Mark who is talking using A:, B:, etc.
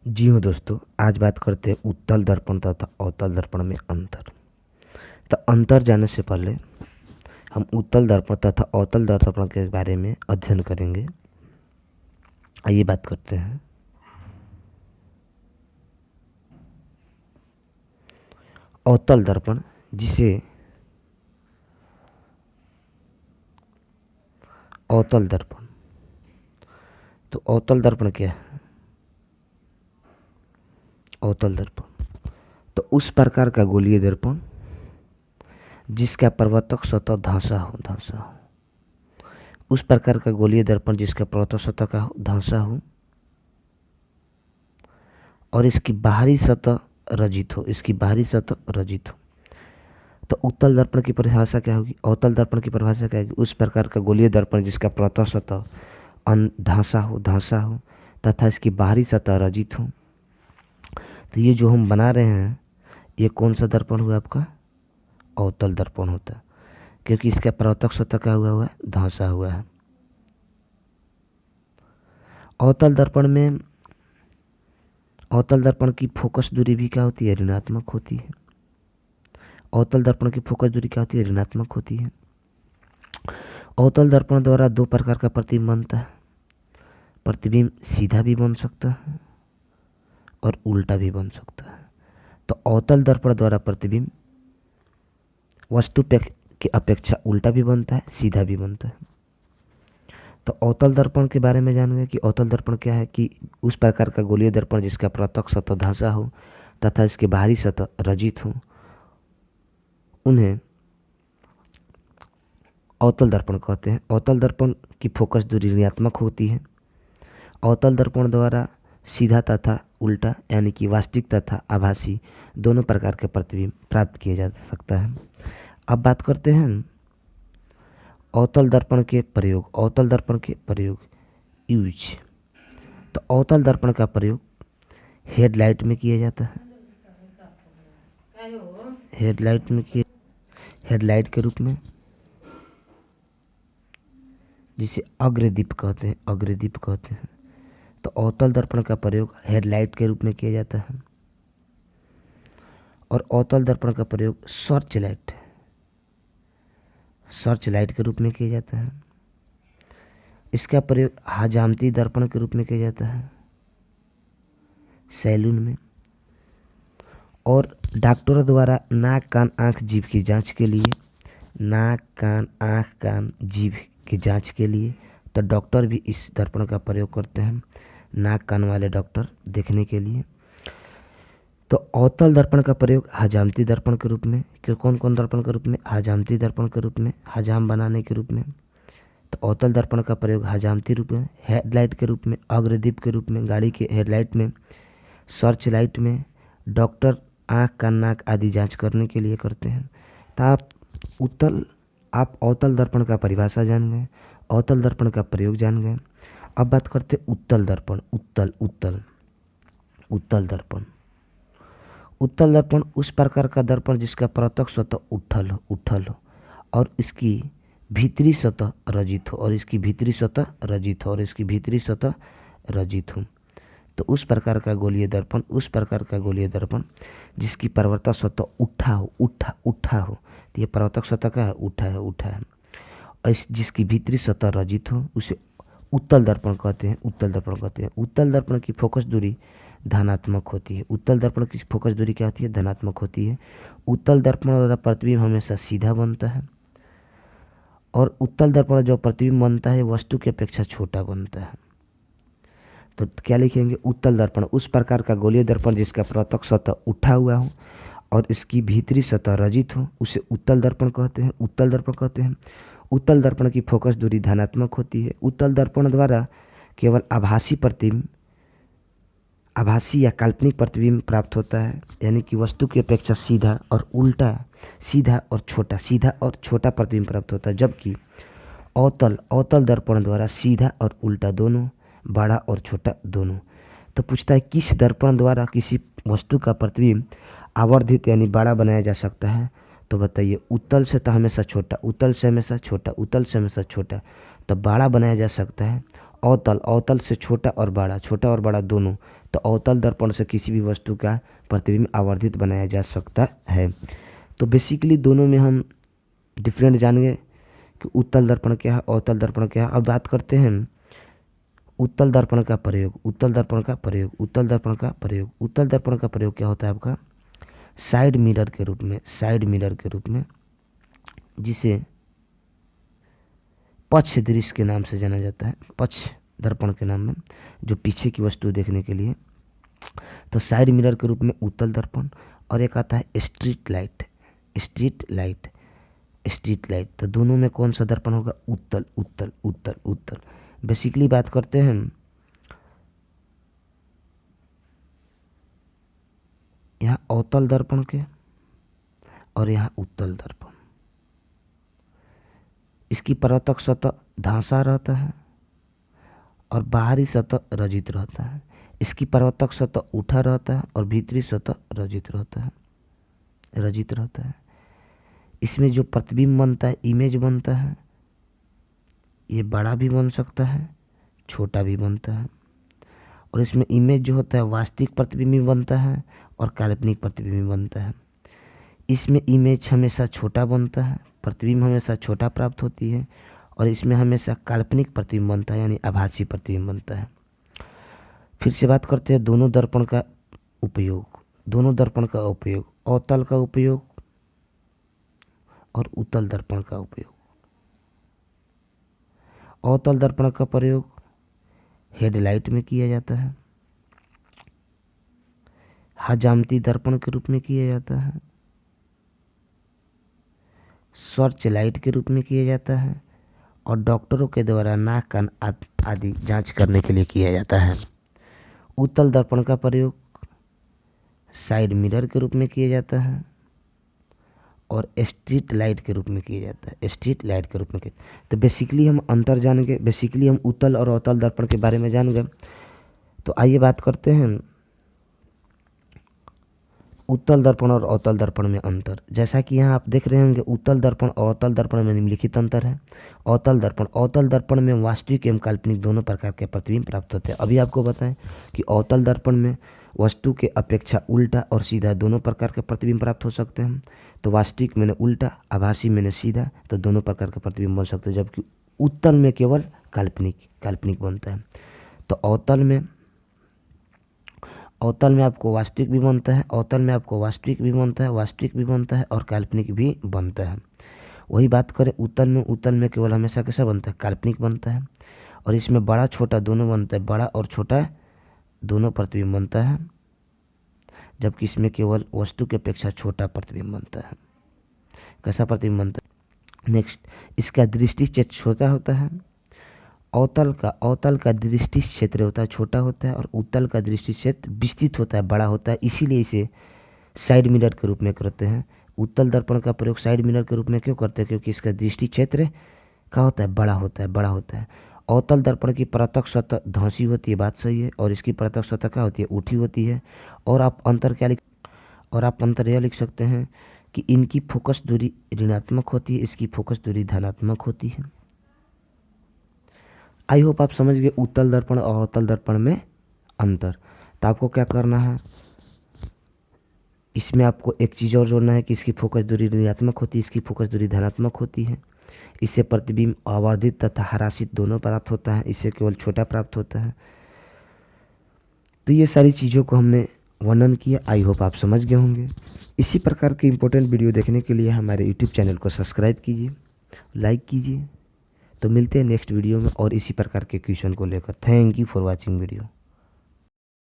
A: जी हाँ दोस्तों, आज बात करते हैं उत्तल दर्पण तथा अवतल दर्पण में अंतर। तो अंतर जानने से पहले हम उत्तल दर्पण तथा अवतल दर्पण के बारे में अध्ययन करेंगे। आइए बात करते हैं। अवतल दर्पण, जिसे अवतल दर्पण, तो अवतल दर्पण क्या है? अवतल दर्पण तो उस प्रकार का गोलीय दर्पण जिसका प्रवर्तक सतह धंसा हो। उस प्रकार का गोलीय दर्पण जिसका प्रवर्तक सतह का धंसा हो और इसकी बाहरी सतह रजित हो। तो उत्तल दर्पण की परिभाषा क्या होगी? अवतल दर्पण की परिभाषा क्या होगी? उस प्रकार का गोलीय दर्पण जिसका प्रतः सतह धंसा हो तथा इसकी बाहरी सतह रजित हो। तो ये जो हम बना रहे हैं, ये कौन सा दर्पण हुआ? आपका अवतल दर्पण होता है, क्योंकि इसका प्रवर्तक सतह क्या हुआ है? धंसा हुआ है। अवतल दर्पण की फोकस दूरी भी क्या होती है? ऋणात्मक होती है। अवतल दर्पण की फोकस दूरी क्या होती है? ऋणात्मक होती है। अवतल दर्पण द्वारा दो प्रकार का प्रतिबिंब बनता है। प्रतिबिंब सीधा भी बन सकता है और उल्टा भी बन सकता है। तो अवतल दर्पण द्वारा प्रतिबिंब वस्तु की अपेक्षा उल्टा भी बनता है, सीधा भी बनता है। तो अवतल दर्पण के बारे में जानेंगे कि अवतल दर्पण क्या है। कि उस प्रकार का गोलीय दर्पण जिसका प्रत्यक्ष सतह धंसा हो तथा इसके बाहरी सतह रजित हो, उन्हें अवतल दर्पण कहते हैं। अवतल दर्पण की फोकस दूरी ऋणात्मक होती है। अवतल दर्पण द्वारा सीधा तथा उल्टा यानी कि वास्तविक तथा आभासी दोनों प्रकार के प्रतिबिंब प्राप्त किया जा सकता है। अब बात करते हैं अवतल दर्पण के प्रयोग यूज। तो अवतल दर्पण का प्रयोग हेडलाइट में किया जाता है। हेडलाइट के रूप में, जिसे अग्रदीप कहते हैं। तो अवतल दर्पण का प्रयोग हेडलाइट के रूप में किया जाता है। और अवतल दर्पण का प्रयोग सर्च लाइट के रूप में किया जाता है। इसका प्रयोग हजामती दर्पण के रूप में किया जाता है सैलून में। और डॉक्टरों द्वारा नाक कान आँख जीभ की जांच के लिए, तो डॉक्टर भी इस दर्पण का प्रयोग करते हैं, नाक कान वाले डॉक्टर देखने के लिए। तो अवतल दर्पण का प्रयोग हजामती दर्पण के रूप में, कौन दर्पण के रूप में? हजामती दर्पण के रूप में, हजाम बनाने के रूप में। तो अवतल दर्पण का प्रयोग हजामती रूप में, हेडलाइट के रूप में, अग्रदीप के रूप में, गाड़ी के हेडलाइट में, सर्च लाइट में डॉक्टर आँख कान नाक आदि जांच करने के लिए करते हैं। तो आप अवतल दर्पण का परिभाषा जान गए, अवतल दर्पण का प्रयोग जान गए। अब बात करते उत्तल दर्पण। उत्तल दर्पण उस प्रकार का दर्पण जिसका प्रत्यक्ष सतह उठल हो और इसकी भीतरी सतह रजित हो। तो उस प्रकार का गोलीय दर्पण जिसकी प्रवर्तक सतह उठा हो। तो ये प्रवर्तक सतह का है? उठा है। और जिसकी भीतरी सतह रजित हो उसे उत्तल दर्पण कहते हैं। उत्तल दर्पण की फोकस दूरी धनात्मक होती है। उत्तल दर्पण की फोकस दूरी क्या होती है? धनात्मक होती है। उत्तल दर्पण वाला प्रतिबिंब हमेशा सीधा बनता है और उत्तल दर्पण जो प्रतिबिंब बनता है वस्तु की अपेक्षा छोटा बनता है। तो क्या लिखेंगे? उत्तल दर्पण उस प्रकार का गोलीय दर्पण जिसका प्रत्यक्ष सतह उठा हुआ हो और इसकी भीतरी सतह रजित हो, उसे उत्तल दर्पण कहते हैं। उत्तल दर्पण की फोकस दूरी धनात्मक होती है। उत्तल दर्पण द्वारा केवल आभासी या काल्पनिक प्रतिबिंब प्राप्त होता है, यानी कि वस्तु की अपेक्षा सीधा और छोटा प्रतिबिंब प्राप्त होता है। जबकि अवतल दर्पण द्वारा सीधा और उल्टा दोनों, बड़ा और छोटा दोनों। तो पूछता है किस दर्पण द्वारा किसी वस्तु का प्रतिबिंब आवर्धित यानी बड़ा बनाया जा सकता है? तो बताइए, उत्तल से तो हमेशा छोटा, उत्तल से हमेशा छोटा, तो बड़ा बनाया जा सकता है। अवतल से छोटा और बड़ा दोनों, तो अवतल दर्पण से किसी भी वस्तु का प्रतिबिंब आवर्धित बनाया जा सकता है। तो बेसिकली दोनों में हम डिफरेंट जानेंगे कि उत्तल दर्पण क्या है, अवतल दर्पण क्या है। अब बात करते हैं उत्तल दर्पण का प्रयोग। उत्तल दर्पण का प्रयोग, उत्तल दर्पण का प्रयोग, उत्तल दर्पण का प्रयोग क्या होता है आपका साइड मिरर के रूप में, साइड मिरर के रूप में, जिसे पक्ष दृश्य के नाम से जाना जाता है, पक्ष दर्पण के नाम में, जो पीछे की वस्तु देखने के लिए। तो साइड मिरर के रूप में उत्तल दर्पण, और एक आता है street light, street light, street light. तो दोनों में कौन सा दर्पण होगा, उत्तल, उत्तल, उत्तल, उत्तल। बेसिकली बात करते हैं यहाँ अवतल दर्पण के और यहाँ उत्तल दर्पण। इसकी परावर्तक सतह धांसा रहता है और बाहरी सतह रजित रहता है। इसकी परावर्तक सतह उठा रहता है और भीतरी सतह रजित रहता है, रजित रहता है। इसमें जो प्रतिबिंब बनता है, इमेज बनता है, ये बड़ा भी बन सकता है, छोटा भी बनता है। और इसमें इमेज जो होता है वास्तविक प्रतिबिंब भी बनता है और काल्पनिक प्रतिबिंब भी बनता है। इसमें इमेज हमेशा छोटा बनता है, प्रतिबिंब हमेशा छोटा प्राप्त होती है, और इसमें हमेशा काल्पनिक प्रतिबिंब बनता है, यानी आभासी प्रतिबिंब बनता है। फिर से बात करते हैं दोनों दर्पण का उपयोग, दोनों दर्पण का उपयोग, अवतल का उपयोग और उत्तल दर्पण का उपयोग। अवतल दर्पण का प्रयोग हेडलाइट में किया जाता है, हजामती दर्पण के रूप में किया जाता है, सर्च लाइट के रूप में किया जाता है, और डॉक्टरों के द्वारा नाक कान आदि जांच करने के लिए किया जाता है। उत्तल दर्पण का प्रयोग साइड मिरर के रूप में किया जाता है और स्ट्रीट लाइट के रूप में किया जाता है, स्ट्रीट लाइट के रूप में किया। तो बेसिकली हम अंतर जानेंगे, बेसिकली हम उत्तल और अवतल दर्पण के बारे में जान गए। तो आइए बात करते हैं उत्तल दर्पण और अवतल दर्पण में अंतर। जैसा कि यहाँ आप देख रहे होंगे उत्तल दर्पण और अवतल दर्पण में निम्नलिखित अंतर है। अवतल दर्पण, अवतल दर्पण में वास्तविक एवं काल्पनिक दोनों प्रकार के प्रतिबिंब प्राप्त होते हैं। अभी आपको बताएं कि अवतल दर्पण में वस्तु के अपेक्षा उल्टा और सीधा दोनों प्रकार के प्रतिबिंब प्राप्त हो सकते हैं। तो वास्तविक मैंने उल्टा, आभासी मैंने सीधा, तो दोनों प्रकार के प्रतिबिंब बन सकते हैं। जबकि उत्तल में केवल काल्पनिक, काल्पनिक बनता है। तो अवतल में आपको वास्तविक भी बनता है, अवतल में आपको वास्तविक भी बनता है, वास्तविक भी बनता है और काल्पनिक भी बनता है। वही बात करें उत्तल में, उत्तल में केवल हमेशा कैसा बनता है, काल्पनिक बनता है। और इसमें बड़ा छोटा दोनों बनता है, बड़ा और छोटा दोनों प्रतिबिंब बनता है, जबकि इसमें केवल वस्तु की अपेक्षा छोटा प्रतिबिंब बनता है। कैसा प्रतिबिंब बनता है, नेक्स्ट, इसका दृष्टि क्षेत्र छोटा होता है। अवतल का दृष्टि क्षेत्र होता है छोटा होता है और उत्तल का दृष्टि क्षेत्र विस्तृत होता है, बड़ा होता है। इसीलिए इसे साइड मिरर के रूप में करते हैं। उत्तल दर्पण का प्रयोग साइड मिरर के रूप में क्यों करते हैं, क्योंकि इसका दृष्टि क्षेत्र क्या होता है, बड़ा होता है, बड़ा होता है। अवतल दर्पण की परावर्तक सतह धंसी होती है, बात सही है, और इसकी परावर्तक सतह क्या होती है, उठी होती है। और आप अंतर यह लिख सकते हैं कि इनकी फोकस दूरी ऋणात्मक होती है, इसकी फोकस दूरी धनात्मक होती है। आई होप आप समझ गए उत्तल दर्पण और अवतल दर्पण में अंतर। तो आपको क्या करना है, इसमें आपको एक चीज़ और जोड़ना है कि इसकी फोकस दूरी ऋणात्मक होती है, इसकी फोकस दूरी धनात्मक होती है। इससे प्रतिबिंब आवर्धित तथा हरासित दोनों प्राप्त होता है, इससे केवल छोटा प्राप्त होता है। तो ये सारी चीज़ों को हमने वर्णन किया, आई होप आप समझ गए होंगे। इसी प्रकार के इंपॉर्टेंट वीडियो देखने के लिए हमारे यूट्यूब चैनल को सब्सक्राइब कीजिए, लाइक कीजिए। तो मिलते हैं नेक्स्ट वीडियो में और इसी प्रकार के क्वेश्चन को लेकर। Thank you for watching video.